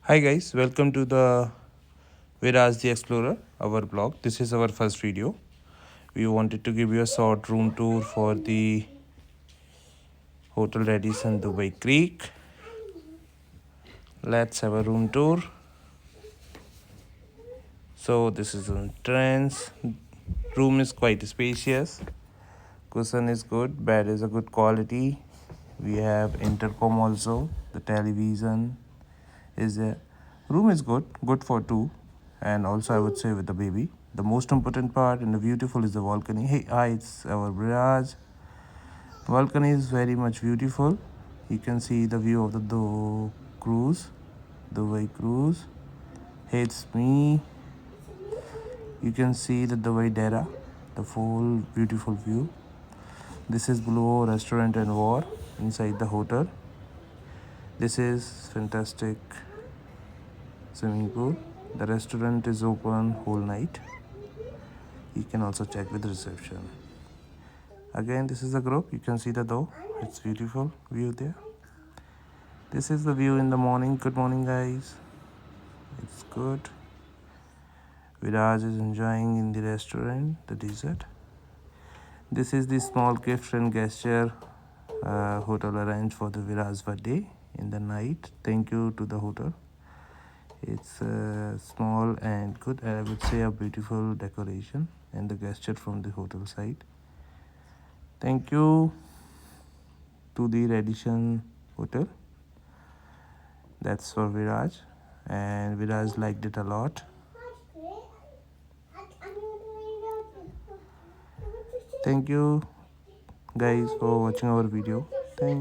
Hi guys, welcome to the Viraj The Explorer, our blog. This is our first video. We wanted to give you a short room tour for the Hotel Radisson Dubai Creek. Let's have a room tour. So this is an entrance. Room is quite spacious. Cushion is good. Bed is a good quality. We have intercom also. The television is there. Room is good for two, and also I would say with the baby. The most important part and the beautiful is the balcony. Hey, hi, it's our Viraj. Balcony is very much beautiful. You can see the view of the way cruise. Hey, it's me. You can see the Dubai Dera, the full beautiful view. This is below restaurant and bar inside the hotel. This is fantastic swimming pool. The restaurant is open whole night. You can also check with reception. Again, this is the group. You can see the door. It's beautiful view there. This is the view in the morning. Good morning, guys. It's good. Viraj is enjoying in the restaurant the dessert. This is the small gift and gesture hotel arranged for the Viraj's birthday in the night. Thank you to the hotel. It's small and good, and I would say a beautiful decoration and the gesture from the hotel side. Thank you to the Radisson Hotel. That's for Viraj, and Viraj liked it a lot. Thank you guys for watching our video. Thank